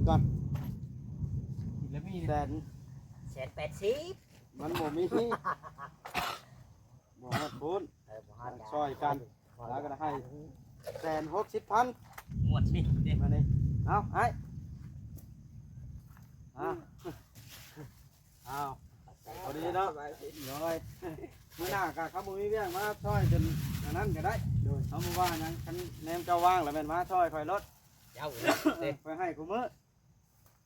ก่อนแล้วมีแสน 180มันบ่มีบ่ฮอดพูนซอยกันแล้วก็ให้160,000 หมวดนี่เด็ก มานี่เอาไอ้เอาพอดีเนาะน้อยมื้อหน้ากะเขาบ่มีเรื่องมาช่วยจนอันนั้นก็ได้โดยเขาบ่ว่าหยังคันแนมเจ้าว่างแล้วแม่นมาช่วยข่อยรถ เจ้าเด็ก ไปให้กูมื้อ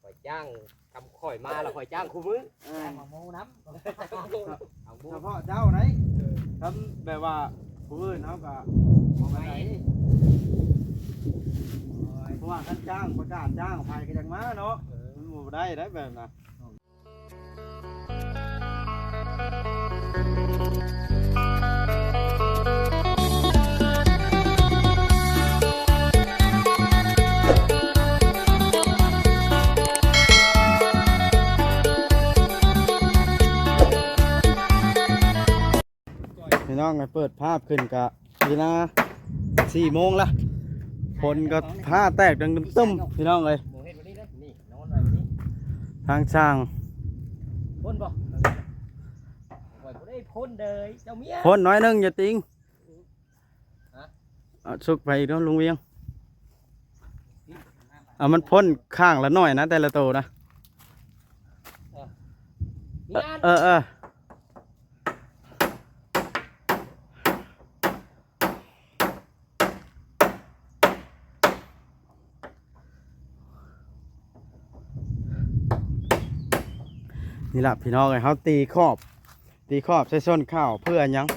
ข่อยจ้างทำข่อยมาแล้วข่อยจ้างคู่มือ มาโมน้ำ เอาบุ เฉพาะเจ้าไหนทำแบบว่าผู้อื่นเขาก็บ่ไปไหนเพราะว่าท่านจ้างประกาศจ้างภัยก็ยังมาเนาะมันบ่ได้แบบน่ะพี่น้องไงเปิดภาพขึ้นกะเวลา4 โมงละคนก็ผ้าแตกดังตึ้มพี่น้องเลย โมเฮ็ดวันนี้เด้อนี่นอนไว้วันนี้ ทางช่าง พ่นบ่ข่อยบ่ได้พ่นเลยเจ้าเมีย พ่นน้อยนึงอย่าติงสุกไปอีกแล้วลุงเวียงมันพ่นข้างละหน่อยนะแต่ละโตนะ มีงาน นี่แหละพี่น้องเลยเขาตีขอบใส่ส้นข้าวเพื่อหยัง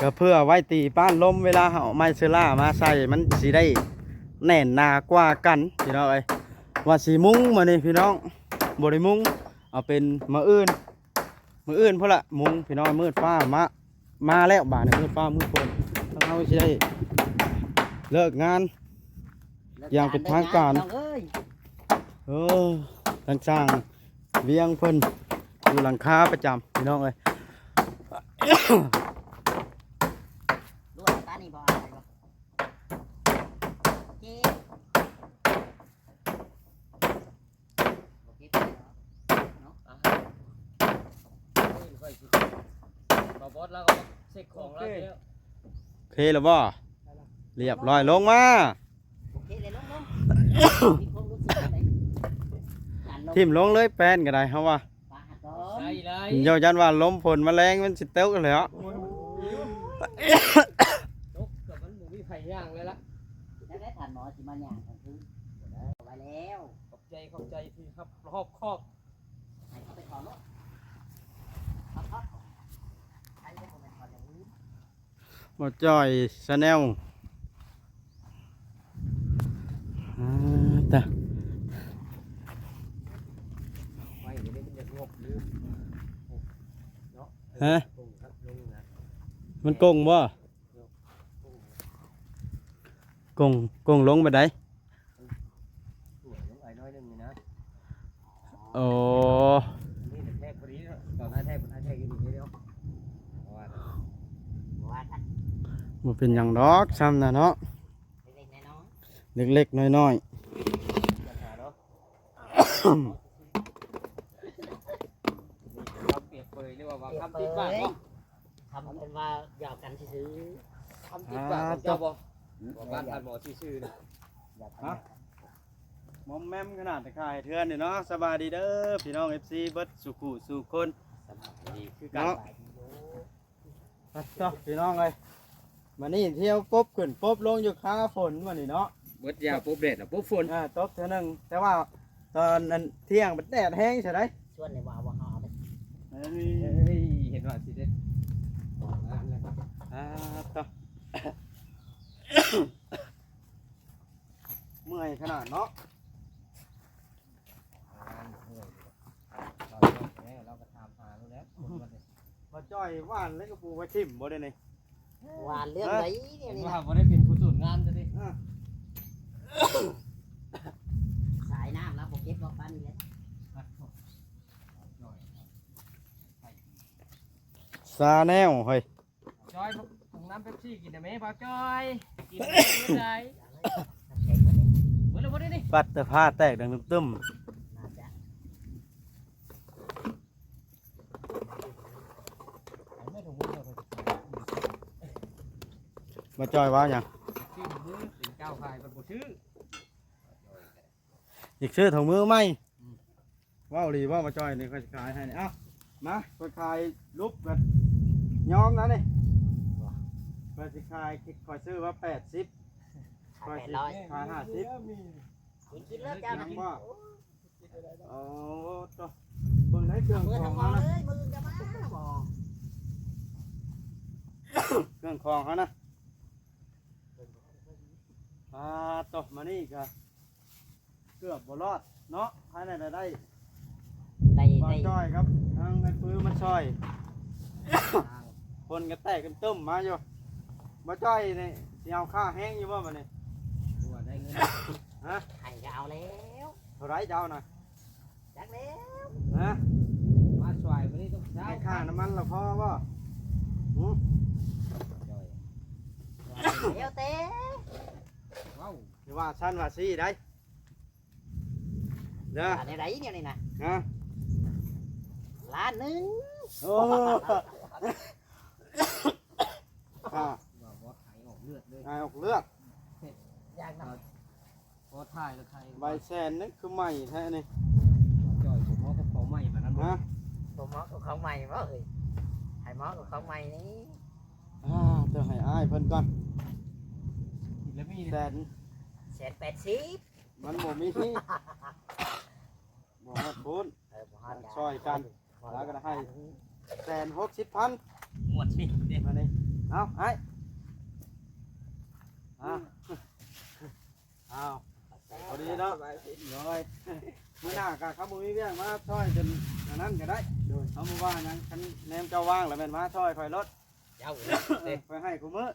ก็เพื่อไว้ตีป้านลมเวลาเขาเอาไม้เซล่ามาใส่มันสีได้แน่นหนากว่ากันพี่น้องเอ้ยว่าสีมุ้งมานี่พี่น้องบริมุ้งเอาเป็นมืออื่นเพราะละมุ้งพี่น้องมืดฟ้ามาแล้วบาดเนี่ยมืดฟ้ามืดฝนต้องเอาสิได้เลิกงานอย่างเป็นทางการทางสร้างเวียงเพิ่นอยู่หลังคาประจำพี่น้องเอ้ย ด้วยตานี่บ่อะไรบ่โอเคเนาะ บ่บอสแล้วก็เช็คของแล้วเดี๋ยว โอเคแล้วบ่เรียบร้อยลงมา โอเคเลยลงมีความรู้สึกอะไร ทิ่มลงเลยแป้นก็ได้เฮาว่า ปาด ใช่เลย เจ้ายันว่าลมฝนแมลงมันสิเต้ากันแล้ว นกกับมันบ่มีไผย่างเลยล่ะ แล้วได้ผ่านหมอสิมาหยังกันคือไว้แล้ว ขอบใจที่ครับรอบคอบ ให้เขาไปถอนรถครับใครจะไปถอนอย่างนี้ บ่จ้อยชาแนลตะ ไว้เดี๋ยวนี้มันจะงบหรือเนาะ ฮะ ลงครับลงนะ มันกงบ่กงลงไปได้ สวยลงไอ้น้อยนึงนี่นะ โอ้ นี่แทกพอดีตอนหน้าแทกมันแทกอยู่นี่เดียวว่า ว่าท่าน บ่เป็นหยังดอกซ้ำน่ะเนาะ เล็กๆน้อย เล็กๆน้อย ปัญหาเนาะเราเปรียบเปรยเรียกว่าคำติดปากบ่ ทำเป็นว่าหยอกกันซื้อ คำติดปากของเจ้าบ่บอกบ้านผ่านหมอชื่อๆนี่ หยอกกัน ๆมอมแมมขนาดตะข่ายเทือนนี่เนาะสบายดีเด้อพี่น้อง FC เบิดสุขุสุคน ดีคือกัน เนาะจ้ะพี่น้องเอ้ยมานี่เที่ยวกบขึ้นกบลงอยู่ค้าฝนมานี่เนาะ เบิดยาปุ๊บเด็ดปุ๊บฝน ตบเท่านึงแต่ว่าตอนนั้นเที่ยงมันแดดแห้งใช่ไหม ชวนในว่าว่าหาไป เห็นว่าสิเด็ด ต่อ เมื่อยขนาดเนาะ เราก็ถามหาแล้ว มาจ้อยว่านแล้วก็ปูไว้ทิ่มบ่ได้นี่ หวานเรื่องไหนเนี่ย เห็น นี่ ว่าบ่ได้เป็นผู้สูตรงานจะดิ สายน้ำแล้วผมเก็บบอกบ้านนี่เลย ซาแนวเฮ้ย จอยถุงน้ำเป๊ปซี่กินได้ไหมพ่อจอยกินได้ น้ำแข็งหมดเลย เมื่อไร ดินี่ ปัดแต่ผ้าแตกดังตึ้ม น่าจะ ไม่ถูกมือเราไป ๆมาจอยว่าหยัง ชื่อมือเป็นเจ้าขายเป็นผู้ชื่อ อีกซื้อถุงมือไหมว้าวหลีว่ามาจอยนี่ค่อยขายให้นี่เอ้ามาค่อยขายรูปแบบย้อมนะนี่ค่อยสิขายค่อยซื้อว่า80 ขาย ค่อยสิ 800 ขาย50 กินแล้วเจ้านะ โอ้ตัวเบิ่งได้เครื่อง มือ ของ ทำมอ เขา เล นะ ยมือจะมาบ่ เครื่องของเขานะตกมานี่ก็เกือบบ่รอดเนาะภายในได้ ได้ บ่ ได้ จ้อยครับทางไอ้ปื้อมาช่อย คนก็แตกกันตึ้มมาอยู่บ่จ้อยนี่สิเอาค่าแห้งอยู่บ่บัดนี้ ตัวได้เงิน ฮะ ให้ก็เอาแล้ว เท่าไรเจ้าน่ะ จักแล้ว ฮะ มาสวยวันนี้ต้องเช้า ให้ค่าน้ำมันละพอบ่หือ เดี๋ยวเต้ ว้าว สิว่าชั้นว่าซี่ได้เด้อ ในไหนเนี่ยนี่นะ ฮะ ล้านหนึง โอ้อ่า บอกว่าขายออกเลือดเลย ไอ้ออกเลือด อยากน พอถ่ายแล้วใคร ใบแสนนี่คือใหม่แท้นี่ จ่อยผมว่าก็ของใหม่แบบนั้น ฮะ ำตัวหมอกับของใหม่บ่เอ้ยให้หมอกับของใหม่นี่ เดี๋ยวให้อ้ายเพิ่นก่อน อีกแล้วมี แสน 180 มันบ่มีบ่ฮอดพูน บ่ฮอด ช่วยกัน แล้วก็ให้ 160,000 หมวดนี่เด็ก มานี่เอาไอ้เอาพอดีเนาะเลยมื้อหน้าก็ครับบ่มีเรื่องมาช่วยจนอันนั้นก็ได้โดยเอามาว่าหยังคันแนมเจ้าว่างแล้วแม่นมาช่วยข่อยรถ เจ้า ไปให้กูมื้อ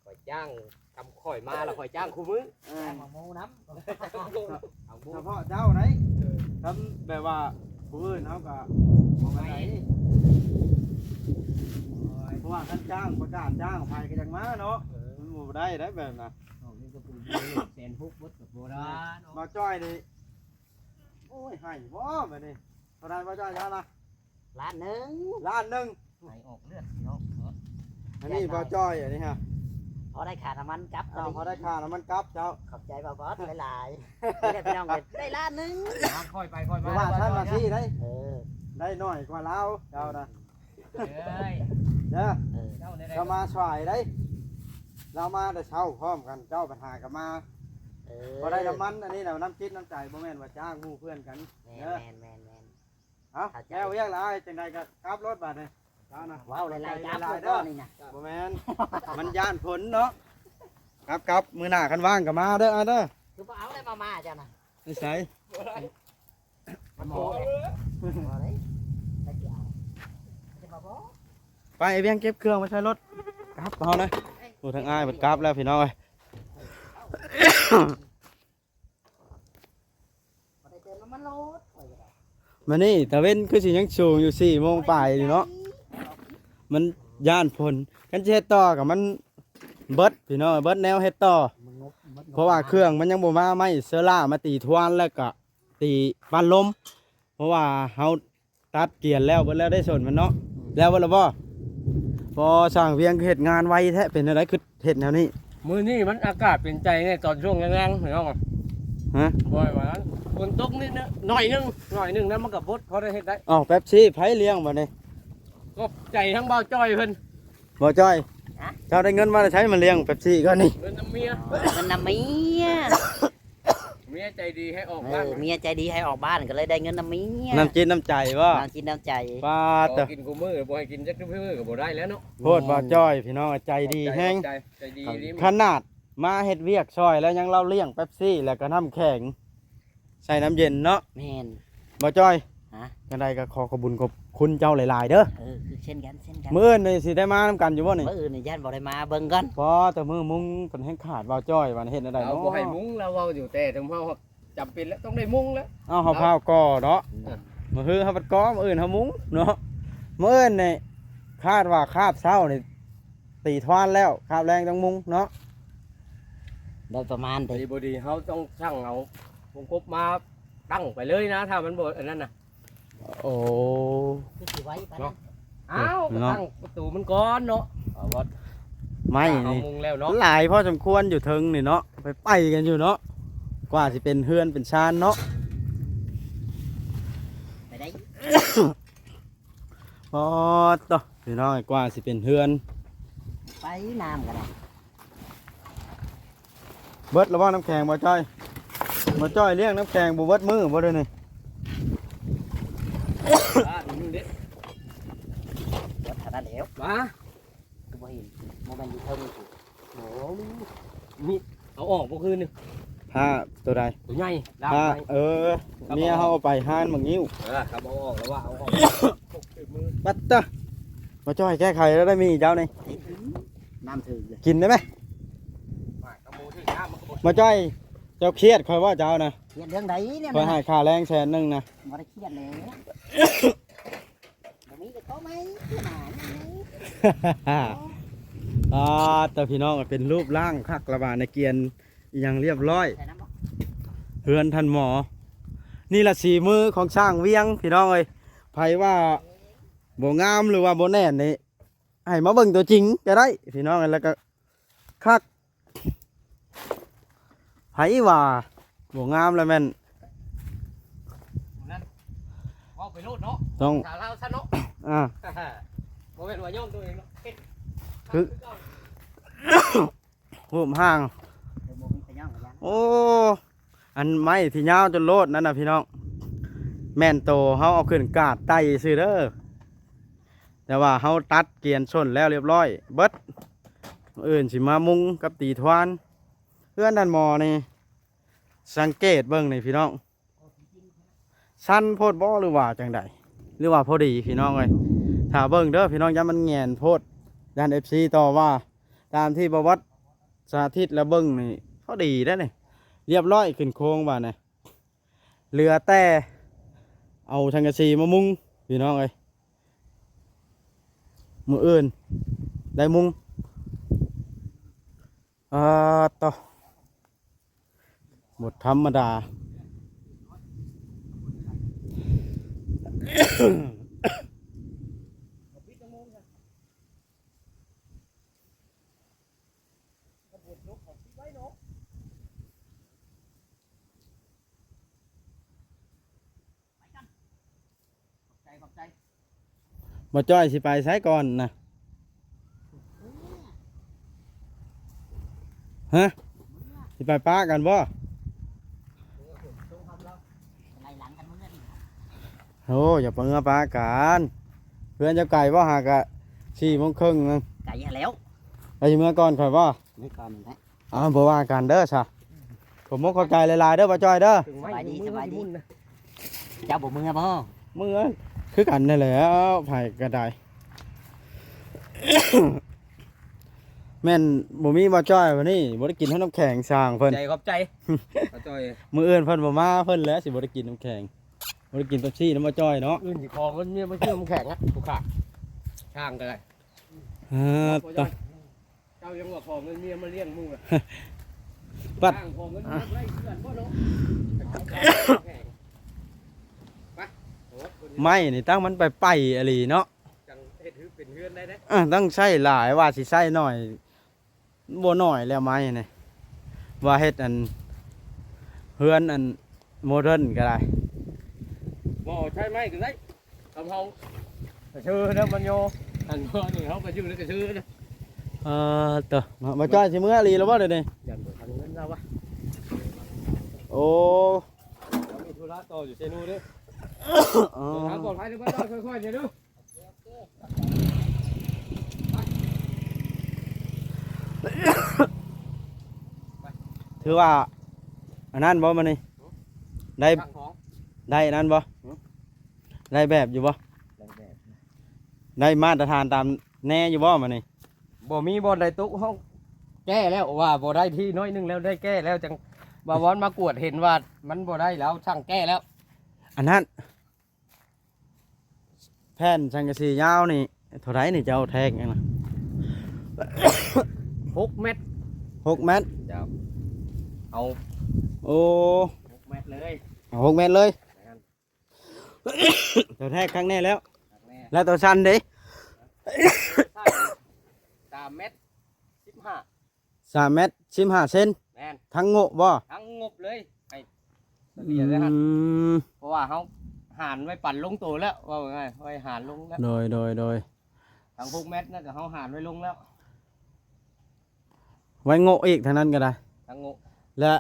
ข่อยจ้างทำข่อยมาแล้วข่อยจ้างคู่มือ แม่หมูน้ำ เอาบุ เฉพาะเจ้าไหนทำแบบว่าผู้อื่นเขาก็มองไปไหนเพราะว่าท่านจ้างประกาศจ้างภายก็ยังมาเนาะมันบ่ได้แบบน่ะ ออกนี่ก็เป็นแสนพุกวัดกับโบราณ มาจ้อยนี่โอ้ยให้บ่แบบนี้เท่าไหรมาจ้อยจ้านะ ล้านหนึง ล้านหนึ่ง ขายออกเลือดเนาะ อันนี้บ่จ้อยอันนี้ฮะ พอได้ค่าน้ำมันกลับ เอาพอได้ค่าน้ำมันกลับเจ้า ขอบใจบ่บอสหลายๆนี่แหละพี่น้องเอ้ยได้ล้านหนึง ค่อยไปค่อย เพ มา ราะว่าท่านมาที่ได้ เออ ได้น้อยกว่าเราเจ้านะ เฮ้ย เด้อ เออ เจ้าใน เรามาช่วยได้เรามาแต่เช้าพร้อมกันเจ้าปัญหากับมา เออ พอได้น้ำมันอันนี้นะน้ำจิตน้ำใจบ่แม่นว่าจ้างหมู่เพื่อนกัน แม่ เด้อ แม่นแม่นแม่น เอาแล้วเรียกหลายจังใดก็กลับรถบาดนี่เจ้านะ ว้าวหลายๆครับ หลายๆ เด้ เด้ อ อ นี่นะ บ่แม่น มันย่านผลเนาะครับมื้อหน้าคันว่างก็มาเด้ออ่ะเด้อ คือบ่เอาอะไรมาเจ้านะ นิสัย หมอบ่ได้ได้กี่เอาจะมาบ่ ไปไอ้เวียงเก็บเครื่องมาใช้รถครับเฮานะโอ้ทางอ้ายเบิดกลับแล้วพี่น้องเอ้ย บ่ได้เติมน้ำมันรถโอ้ย มานี่ตะเว้นคือสิยังสูงอยู่4 โมงปลายอยู่เนาะมันย่านผลกันสิเฮ็ดต่อกับมันเบิดพี่น้องเบิดแนวเฮ็ดต่อ มึงงบหมด เพราะว่าเครื่องมันยังบ่มาไม่เซอร่ามาตีทวนแล้วก็ตีบ้านลม เพราะว่าเฮาตัดเกียร์แล้วเบิดแล้วได้ส่วนมันเนาะแล้วบ่ล่ะบ่พอสร้างเวียงเฮ็ดงานไวแท้เป็นอะไรคือเฮ็ดแนวนี้ มือนี่มันอากาศเป็นใจไงตอนช่วงแรงๆเห็นไหม ฮะ บ่อยว่านั้นฝนตกนิดนะหน่อยนึงนะมันก็บดพอได้เฮ็ดได้ อ้าวแป๊บซี่ไผเลี้ยงบัดนี้ ก็ใจทั้งเบาจ้อยเพิ่น บ่จ้อยเจ้าได้เงินมาใช้มาเลี้ยงแป๊บซี่ก็นี่ เพิ่นน้ำเมีย มันน้ำเมีย เมียใจดีให้ออก เอ บ้าน อเมียใจดีให้ออกบ้านก็เลยได้เงินน้ำเมีย น้ำจิตน้ำใจบ่ น้ำกินน้ำใจ ป้า ข ตะ อกินกูมือบ่ให้กินจักมื้อก็บ่ได้แล้วเนาะ โพดบ่จ้อยพี่น้องใจดีแฮง ใจดีดี ขนาดมาเฮ็ดเวียกซอยแล้วยังเล่าเลี้ยงแป๊บซี่แล้วก็น้ำแข็งใส่น้ำเย็นเนาะ แม่น บ่จ้อย ฮะ จังไดก็ขอขอบคุญขอบคุณเจ้าหลายๆเด้อ เออคือเช่นกัน มื้อนี้สิได้มานำกันอยู่บ่นี่ เมื่ออื่นนี่ย่านบ่ได้มาเบิ่งกัน พอแต่มื้อมุงเพิ่นแฮงขาดบ่จ้อยว่าเฮ็ดได้ เรา เนาะ บ่ให้มุ้งเราเว้าอยู่แต่ถึงเฮาจำเป็นแล้วต้องได้มุ้งแล้ว เอาเฮาพาวก่อเนาะมื้อฮือเฮาบัดก่อมื้ออื่นเฮามุงเนาะมื้ออื่นนี่คาดว่าคาบเช้านี่ตีทวานแล้วคาบแรงต้องมุงเนาะ โดยประมาณ พอดีบ่ดีเฮาต้องช่างเอาวงกบมาตั้งไปเลยนะถ้ามันบ่อันนั้นน่ะ โอ้ คือสิไว้ปานนั้น อ้าวก็ตั้งประตูมันก่อนเนาะเอาว่า ไม่ เอา นี่ มุงแล้วเนาะ หลายพอสมควรอยู่เทิงนี่เนาะไปกันอยู่เนาะกว่าสิเป็นเฮือนเป็นชานเนาะ ไปได้ พอต่อพี่น้องกว่าสิเป็นเฮือน ไปน้ำก็ได้ เบิดแล้วบ่น้ำแข็งบ่จ้อยบ่จ้อยเลี้ยงน้ำแข็งบ่เบิดมือบ่เด้อนี่ อ่าดูดิ รถขนาดเดียว มา คือบ่เห็นโมเมนต์อยู่เทิงอยู่ โอ้มีเอาออกบ่คืนนึง ผ้าตัวใด ตัวใหญ่ดาว ผ้า ใหญ่ เมียเฮาเอาไปห้านบางนิ้ว ครับเอาออกแล้วว่าเอาออกปกติมือ ปัตตะบ่จ้อยแก้ไขแล้วได้มีเจ้านี่ น้ำถึงเลย กินได้ไหม มากระโมถึงน้ำมันก็บ่ บ่จ้อยเจ้าเครียดคอยว่าเจ้านะ เครียดเรื่องใดเนี่ย คอยให้ค่าแรง100,000นะ บ่ได้เครียดเลยบ่มีก็เขาไหมที่หานี่ แต่พี่น้องเป็นรูปร่างคักระบาดในเกียนอหยังเรียบร้อย ใส่น้ำบ่ เฮือนทันหมอ นี่ละสีมือของช่างเวียงพี่น้องเอ้ยไผว่าบ่งามหรือว่าบ่แน่นนี่ให้มาเบิ่งตัวจริงจะได้พี่น้องเอ้ยแล้วก็คักไผว่าบ่งามแล้วแม่น นั่นเอาไปโลดเนาะ ต้อง สาวเราซะเนาะ อ่า บ่เป็นว่าย่อมตัวเองเนาะ คือหูมห่าง เดี๋ยวบ่มีขย่องขยัน โอ้อันไม้ที่ยาวจนโลดนั่นน่ะพี่น้องแม่นโตเฮาเอาขึ้นกาดไต่ซื่อเด้อแต่ว่าเฮาตัดเกลียนส้นแล้วเรียบร้อยเบิดอื่นสิมามุงกับตีทวานเพื่อนดันหมอนี่สังเกตเบิ่งนี่พี่น้องสั้นโพดบ่หรือว่าจังใดหรือว่าพอดีพี่น้องเอ้ยถ้าเบิ่งเด้อพี่น้องอย่ามันแงนโพดด้าน FC ต่อว่าตามที่ประวัติสาธิตแล้วเบิ่งนี่พอดีได้อนี่เรียบร้อยขึ้นโค้งบ่านี่เหลือแต่เอาชังกะสีมามุงพี่น้องเอ้ยมืออื่นได้มุงต่อหมดธรรมดา ขอบใจ มาจ้อยสิไปใช้ก่อนนะฮะสิไปป้ากันบ่ ไล่หลังกันเมื่อนี้ โอ้อย่าเพิ่งเอาป้ากันเพื่อนเจ้าไก่บ่หากะ4:30นึง ไก่แล้ว ไปสิเมื่อก่อนข่อยบ่ นี่ก่อนนะ บ่ว่ากันเด้อซะผมบ่เข้าใจหลายๆเด้อป้าจ้อยเด้อ ถึงไว้มือมันสิมุ่นนะ เจ้าบ่มือบ่ มึงเอ้ยคือกันนั่นแหละไผก็ได้ แม่นบ่มีบ่จ้อยวันนี้บ่ได้กินน้ำแข็งสร้างเพิ่น ใจขอบใจเอาจอย มื้ออื่นเพิ่นบ่มาเพิ่นแล้วสิบ่ได้กินน้ำแข็งบ่ได้กินเป๊ปซี่น้ำบ่จ้อยเนาะ อื่นสิคอมันเนี่ยมันเชื่อมแข็งอ่ะถูกขาดช่างก็ได้ ต่อ เจ้ายังว่าพอเงินเมียมาเลี้ยงมึงอ่ะ ปัด ช่างพอเงินเมียไล่เพื่อนบ่เนาะ ไม่นี่ตั้งมันไปอะลีเนาะ จังเฮ็ดถือเป็นเฮือนได้เด้ ต้องใช้หลายว่าสิใช้หน่อยบ่น้อยแล้วไม้นี่ว่าเฮ็ดอันเฮือนอันโมเดิร์นก็ได้ บ่ใช่ไหมก็ได้ทำเฮาก็ชื่อแล้วมันโยอันบ่นี่เฮาก็ชื่อแล้วก็ชื่อนะ ต่อมาจ้อยสิมื้ออะลีแล้วบ่เดี๋ยวนี้ ยันบ่ทางเงินเราวะ โอ้ เรามีธุระต่ออยู่เซนูเด้อ อ๋อ ทางปลอดภัยเด้อบ่ต้องค่อยๆเด้อ ถือว่าอันนั้นบ่มานี่ได้ ทางของ ได้อันนั้นบ่ได้แบบอยู่บ่ได้มาตรฐานตามแน่อยู่บ่มานี่ บ่มีบ่ได้ตุกห้องแก้แล้วว่าบ่ได้ที่น้อยนึงแล้วได้แก้แล้วจังบ่าวอนมากวดเห็นว่ามันบ่ได้แล้วช่างแก้แล้ว อันนั้นแผ่นสังกะสียาวนี่เท่าไหร่นี่เจ้าแทงยังนะ 6 เมตร 6 เมตร เจ้า เอา โอ้ 6 เมตรเลย เอา6 เมตรเลย นะครับ ตัวแท้ครั้งแน่แล้ว ครั้งแรก แล้วตัวสั้นดิ ใช่3 เมตร 3 เมตร15 เซน แม่น ทั้งโง่บ่ ทั้งงบเลยไอ้เบียร์เลยฮะ ม เพราะว่าเขาหานไว้ปั่นลงตัวแล้วว่าไงไว้หานลงแล้ว โดย ทั้ง6 เมตรนั่นก็เขาหานไว้ลงแล้ว ไว้โง่อีกเท่านั้นก็ได้ ทั้งงบ และ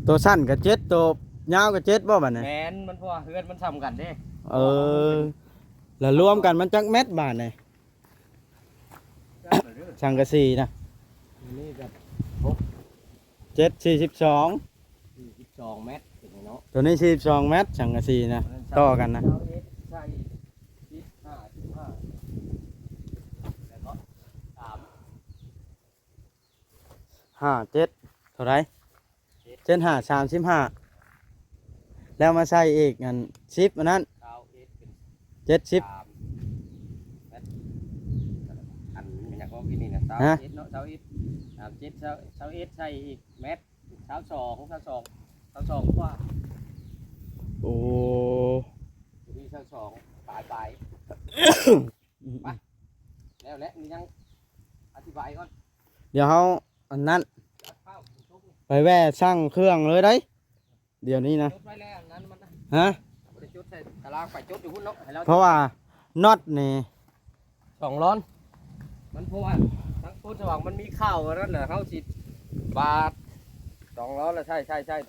ตัวสั้นกับ7ตัวยาวกับ7บ่บัดนี้ แมนมันเพราะว่าเฮือนมันซ้ำกันเด้ เออแล้วรวมกันมันจักเม็ดบาทนี่สังกะสีนะ นี่ก็ 7 42 42 เมตรถึงเนาะ ตัวนี้42 เมตรสังกะสีนะต่อกันนะ ใช่15แล้วก็3 57เท่าไหร่75 35แล้วมาใส่อีกอัน10อันนั้น 9 เป็น 70 3 เมตรอันนี้อย่างก็กินนี่นะ ฮะ 21เนาะ37 21ใส่อีกเมตร22กว่า โอ้ มี22ปลายแล้วและนี่ยังอธิบายก่อน เดี๋ยวเขาอันนั้น จัดข้าวชุบนี่ ไปแว่ช่างเครื่องเลยได้เดี๋ยวนี้นะ จุดไว้แล้วนั้นมันนะ ฮะ บ่ได้จุดใส่ตารางไปจุดอยู่พุ่นเนาะให้เรา เพราะว่าน็อตนี่ 2 ร้อนมันเพราะว่าทั้งต้นสว่างมันมีข้าวนั่นน่ะเฮาสิบาท2 ร้อนแล้วใช่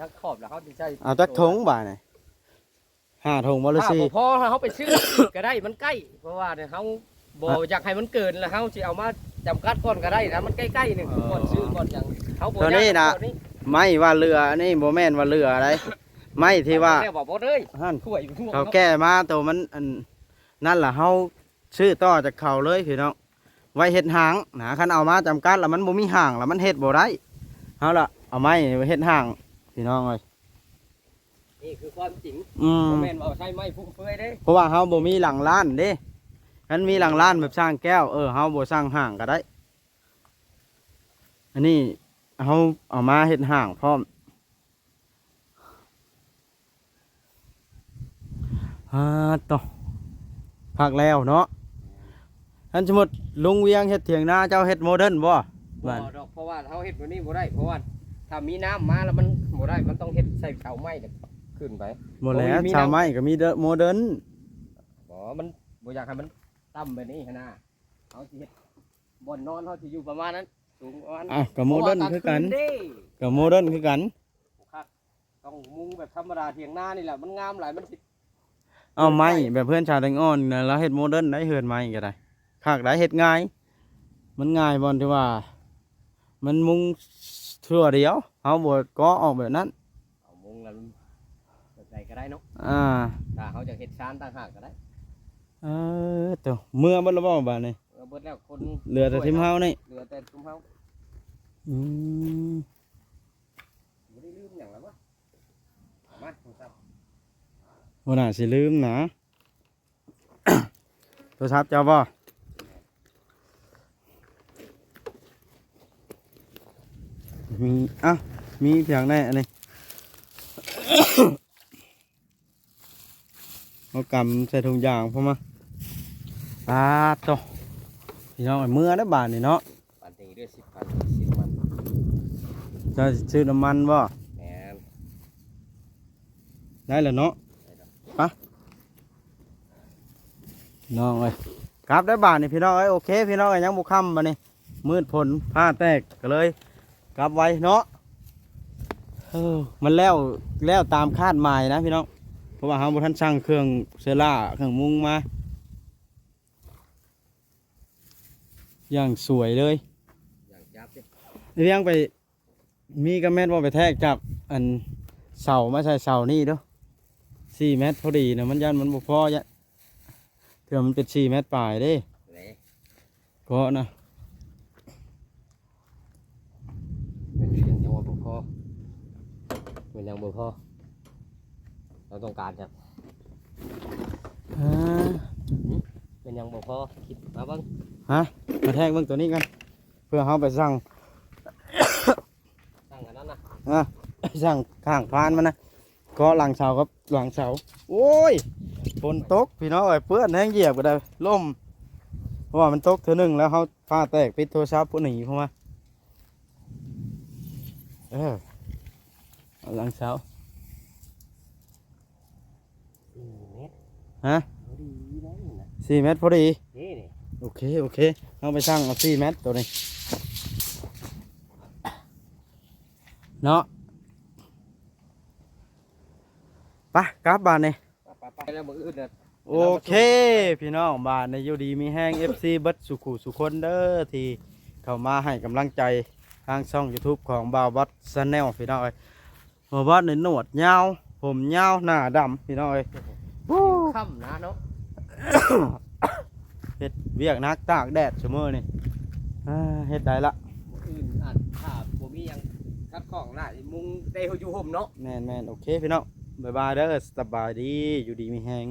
ทั้งขอบแล้วเฮาสิใช่ เอาจักถุงบ่านี่5 ถุงบ่หรือ ถ้า สี่ บ่พอเฮาไปซื้อก็ได้มันใกล้เพราะว่าเนี่ยเฮาบ่อยากให้มันเกินแล้วเฮาสิเอามาจำกัดก่อนก็ได้นะมันใกล้ๆนี่ก่อนซื้อก่อนหยังเฮาบ่ ตัวนี้นะ ตัวนี้ ไม่ว่าเรือนี่บ่แม่นว่าเรืออะไรไม่ที่ว่า แล้วบอกบ่เลย หั่น ถ้วยอยู่ทั่ว เขาแก้มาตัวมันอันนั่นล่ะเฮาซื้อต่อจากเขาเลยพี่น้องไว้เฮ็ดหางนะคันเอามาจำกัดแล้วมันบ่มีหางแล้วมันเฮ็ดบ่ได้เฮาล่ะเอาไม้ไว้เฮ็ดหางพี่น้องเอ้ย นี่คือความจริง อืม บ่แม่นว่าใช้ไม้ฟุ่มเฟือยเด้ เพราะว่าเฮาบ่มีหลังร้านเด้คันมีหลังร้านแบบสร้างแก้วเฮาบ่สร้างหางก็ได้อันนี้เฮาเอามาเฮ็ดหางพร้อมต่อพักแล้วเนาะท่านสมมุติลุงเวียงเฮ็ดเถียงนาเจ้าเฮ็ดโมเดิร์นบ่ บ่ บ้าน ดอกเพราะว่าเฮาเฮ็ดแบบนี้บ่ได้เพราะว่าถ้ามีน้ำมาแล้วมันบ่ได้มันต้องเฮ็ดใส่เสาไม้เนี่ยขึ้นไป บ่แล้ว มี ชาว น้ำ ไม้ก็มีโมเดิร์น บ่มันบ่อยากให้มันต่ำแบบนี้หั้นนะเฮาสิเฮ็ดบ่อนนอนเฮาสิอยู่ประมาณนั้นสูงประมาณ อ่ะก็โมเดิร์นคือกัน เพราะว่าลางคืเด้ ก็โมเดิร์นคือกัน ครับต้องมุงแบบธรรมดาเถียงนานี่แหละมันงามหลายมันสิ เอาไม้แบบเพื่อนชาวแตงอ่อนน่ะแล้วเฮ็ดโมเดิร์นได้เฮือนไม้ก็ได้คักได้เฮ็ดง่าย มันง่ายบ่ที่ว่า มันมุงทั่วเดียวเฮาบ่ก่อออกแบบนั้น เอามุงแล้วมันแบบใดก็ได้เนาะ อ่า ถ้าเขาจะเฮ็ดชานต่างหากก็ได้ ตัวเมื่อบ่ละบ่บาดนี้ เบิดแล้วคน เหลือแต่ทิมเฮานี่ เหลือแต่ชุมเฮา อืม บ่ได้ลืมหยังแล้ววะมาโทรศัพท์ บ่น่าสิลืมนะ โทรศัพท์เจ้าบ่มีมีเพียงได้อันนี้ เอากำใส่ถุงยางพอมาโตพี่น้องไอ้เมื่อได้อบาทนี่เนาะ ปันนี้ด้วย10,000 10มัน จะซื้อน้ำมันบ่ แม่น ได้แล้วเนาะไปพี่น้องเอ้ยกลับได้อบาทนี่พี่น้องเอ้ยโอเคพี่น้องเอ้ยยังบุค่ำมานี่มืดฝนผ้าแตกก็เลยกลับไว้เนาะมันแล้วตามคาดหมายนะพี่น้องเพราะว่าเราบ่ทันสั่งเครื่องเซล่าเครื่องมุงมาอย่างสวยเลย อย่างจับดิ เลี้ยงไปมีกระแมดว่าไปแทกจับอันเสามาใส่เสานี่เด้อ4 เมตรพอดีนะมันยันมันบ่พอยะเถื่อมันเป็น4 เมตรปลายเด้ แหละ ก็นะ เป็นเสียงยังว่าบ่พอเป็นยังบ่พอเราต้องการจับ อ่า เป็นยังบ่พอคิดมาเบิ่ง มาแทกเบิ่งตัวนี้กันเพื่อเฮาไปสั่ง ตั้งอันนั้น อ่ะช่างข้างพานมันนะก็หลังเสากับหลังเสาโอ้ยฝนตกพี่น้องเอ้ยเปื้อนแห้งเหยียบก็ได้ล่มเพราะว่ามันตกเท่านึงแล้วเขาฟ้าแตกปิดโทรศัพท์พวกหนีเพราะว่าเอาหลังเสา 4 เมตร ฮะ พอดีนะนี่นะ 4 เมตรพอดี นี่นี่ โอเคโอเคเอาไปช่างเอา4 เมตรตัวนี้เนาะไปกลับบ้านนี่ ไปแล้วมืออื่นน่ะ โอเคพี่น้องบ้านในอยู่ดีมีแห้ง FC เบิดสุขุสุคนเด้อที่เข้ามาให้กำลังใจทางช่อง YouTube ของบ่าวบัดชาแนลพี่น้องเอ้ยบ่าวบัดในหนวดยาวผมยาวหน้าดำพี่น้องเอ้ย ค่ำนะเนาะ เฮ็ดเวียกนักตากแดดชั่วโมงนี่เฮ็ดได้ละ มืออื่นอาจถ้าบ่มีหยังคัดของน่ะมุงได้อยู่ห่มเนาะ แม่นโอเคพี่น้องบ๊ายบายเด้อสบายดีอยู่ดีมีแห้ง